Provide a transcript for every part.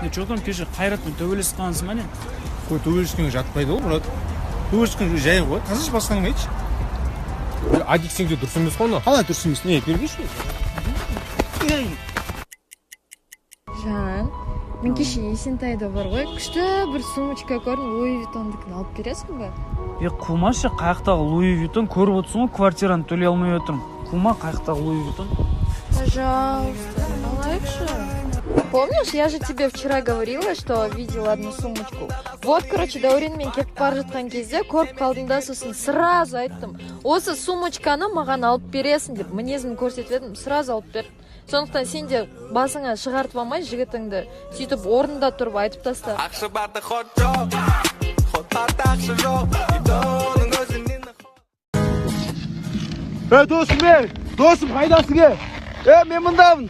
Чотам кеше Қайратпен төбелесіп қалғансың ба не? Қой төбелескенге жатпайды ғой, Мұрат. Төбелескен жай ғой, таза бастаңмайшы. Адиксеңде дұрыс емес қой оны. Қалай дұрыс емес? Не, көргенші? Жан, мен кеше Есентайда бар ғой, күшті бір сумочка көрдім, Луи Виттондікін алып бересің бе? Қумашы, қаяқтағы Луи Виттон көріп отырсың ғой, квартираны төлей алмай отырмын. Қума, қаяқтағы Луи Виттон. Пожалуйста, малайша. Помнишь, я же тебе вчера говорила, что видела одну сумочку. Вот, короче, Дауренмен кетіп бара жатқан кезде көріп қалдым да, сосын сразу айттым. Осы сумочканы маған алып бересің деп, мінезімді көрсетіп едім, сразу алып берді. Сондықтан сен де басыңа шығартып алмай жігітіңді, сөйтіп орнында тұрып айтып таста. Досым, қайдасың? Мен мұндамын.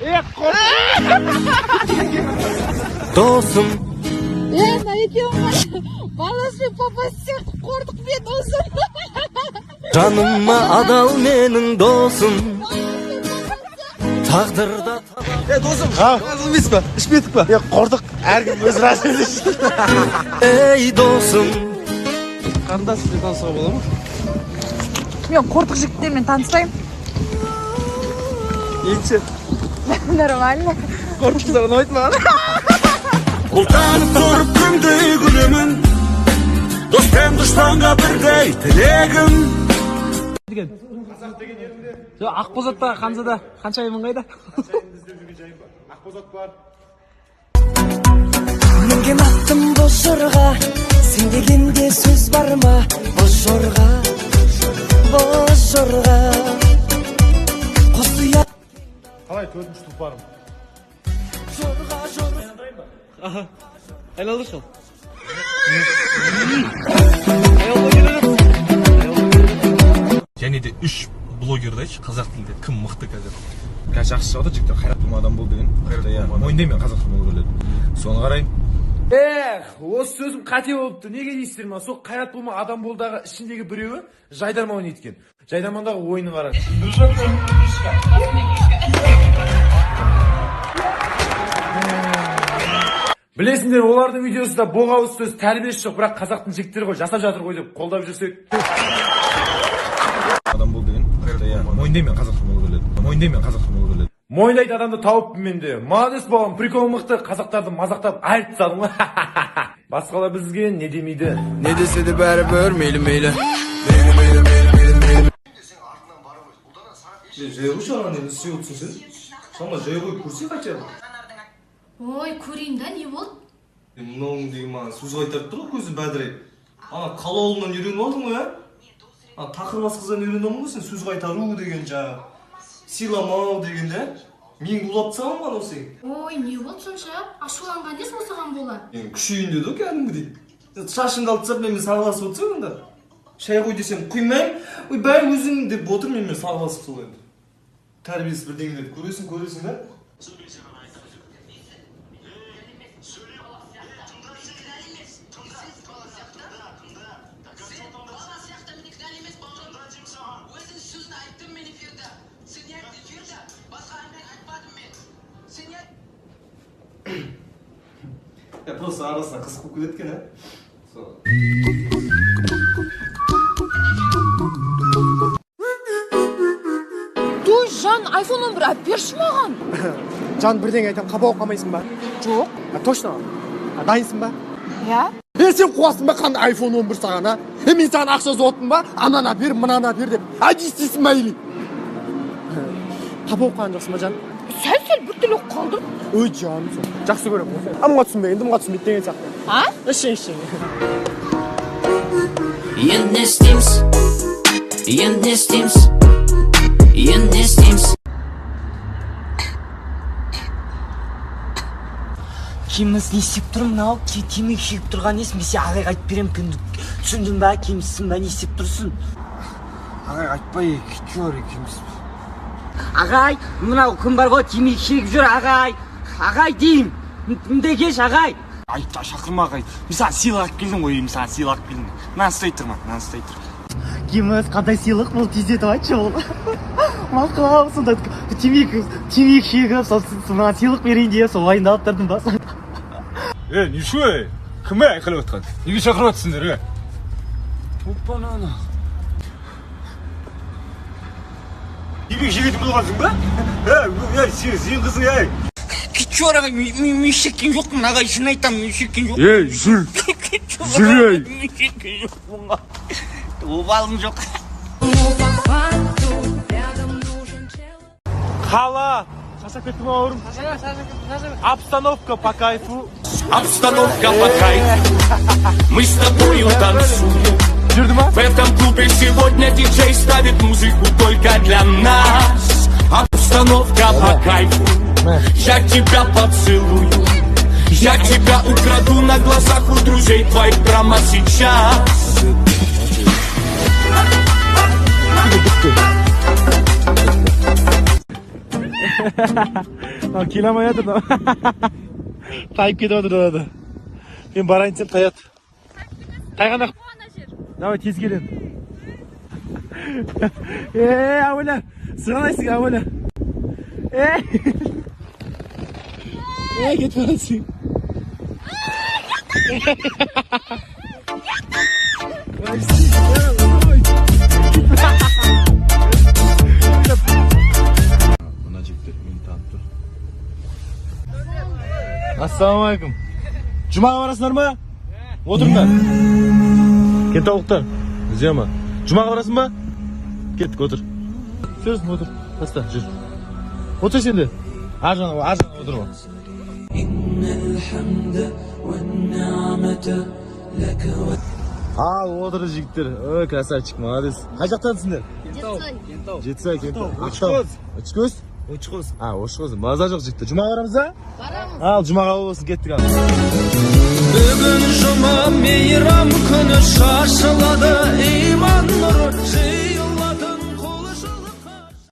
Досым. Екеуің баласпен папасы қордық бе досым? Жаныма адал менің досым. Тағдырда досым, қазылмейсіз ба? Ішпедік па? Қордық, әркім өз рәсімді ішті. Ей досым. Қандасыз танысуға бола ма? Мен қордық жігіттермен таныстаймын. Елші. Нормально. Қордықшылар ұнайды маған. Ұлтанып тұрып күндей күлемін. Достан дұшпанға бірдей тілегім. Қазақ деген елінде. Ақбозатта, Ханзада қанша айымын қайда? Жайымды іздеп жүрген жайым бар. Ақбозат бар. Мінген аттым боз жорға, сен дегенде сөз бар ма? Боз жорға, боз жорға. Қосуя Қалай төртінші тұлпарым? жорға, жорға. Айлалы шыл. Және де 3 блогерді айтшы, қазақ тілінде кім мықты қазір? Қазір жақсы шығады, жігіттер қайрат болма адам бол деген. Мойындаймын мен қазақ тілін блогерлерді. Соны қарайын. Осы сөзім қате болыпты. Неге дейсіздер ма? Сол қайрат болма адам болдағы ішіндегі біреуі Жайдарман еткен. Жайдармандағы ойыны қарады. Білесіңдер, олардың видеосында боғауыз сөз тәрбиесі жоқ, бірақ қазақтың жігіттері ғой, жасап жатыр ғой деп қолдап жүрсек. Адам бол деген. Мойындаймын мен қазақ тілін блогерлерді. Мойындаймын мен қазақ тілін блогерлерді. Мойындайды адамды тауыппын менде. Молодец болған, прикол мықты, қазақтарды мазақтап айып тастадым ғой. Басқалар бізге не демейді? Не десе де бәрібір мейлі. Жайғы шараны енді істеп отырсың сен? Сама жайғы көрсе қайтады? Ой, көрейін да, не болды? Мынауың деген маған сөз қайтарып тұр ғой, көзі бәдірейіп. Ана қалауымнан үйреніп алдың ғой, ә? Тақыр басқыздан үйреніп алдың ғой сен, сөз қайтару деген жаңа. Сыйламау деген де. Мен улап тастаған ба анау сен? Ой, не болды сонша? Ашуланған дес осыған бола. Күшейін деді кәдімгі дейді. Шашыңды алып тастап мен сағыласып отырсың онда. Шай қой десем құймаймын. Ой, бәрі өзің деп отыр мен сағыласып сол енді. Тәрбиесі бірдеңелерді көресің да? Просто арасына қызық болып кеткен, Той, Жан, айфон номер әп берші маған. Жан, бірден айтам, қабауық қалмайсың ба? Жоқ. Точно. Дайынсың ба? Я? Сен қуасың ба қандай айфон 11 саған, а? Мен саған ақша зоттым ба? Анана бер, мынана бер деп. Істейсің ба или? Қабауық қалған жоқсың ба, Жан? Сәл бүттілік қалдым. Ой, Жан, жақсы көрем. Амға түсінбеген, дымға түсінбейді деген сияқты. А? Ішен. Енді не істейміз? Кеміз не істеп тұрмын ау? Темекі шегіп тұрған несін бесе ағайға айтып берем күнді. Түсіндің ба? Кемізсің ба? Не істеп тұрсың? Ағай, айтпай, кетке бар екеміз. Ағай, мынау күн бар ғой, темекі шегіп жүр ағай. Ағай деймін. Мында кеш ағай. Айтта шақырма ағай. Мен саған сыйлық алып келдім ғой, мен саған сыйлық алып келдім. Нан ұстай тұрма. Кеміз, қандай сыйлық бұл тездетіп айтшы ол. Мақұл, сонда темекі шегіп, маған сыйлық берейін деп, сол уайымды алып тұрдым ба? нешой? Кім айқайлап отқан? Неге шақырып жатсыңдар, Оппананы. Неге жегетін болғансың ба? Сен қызың, Кичораға мен шеккен жоқпын, ағай, шын айтам, мен шеккен жоқпын. жүр. Мен шеккен жоқпын. Обалым жоқ. Қала. Шашақ кеттім ауырым. Обстановка по кайфу. Обстановка по кайфу. Мы с тобою танцуем. В этом клубе сегодня диджей ставит музыку только для нас. Обстановка по кайфу. Я тебя поцелую. Я тебя украду на глазах у друзей твоих прямо сейчас. Келемай жатыр да. Тайып кетіп отыр да. Мен барайын десем таят. Тайғанда. Давай тез келем. Ауыла. Сығанайсың ауыла. Кетіп қаласың. Мына жігіттер мені танып тұр. Ассалаумағалейкум. Жұмаға барасыңдар ма? Отырыңдар. Кентаулықтар. Іздеме ма? Жұмаға барасың ба? Кеттік, отыр. Сөз, отыр. Таста, жүр. Отыр сенде. Аржан отыр ма? Ал, отыр жігіттер. Ой, красавчик, молодец. Қай жақтансыңдар? Жетісай, Кентау. Очкөз? Очкөз. Очкөз. Маза жоқ жігіттер. Жұмаға барамыз да? Барамыз. Ал, жұмаға болсын, кеттік ал. Бүгін жұма мейрам күні шашылады иман нұры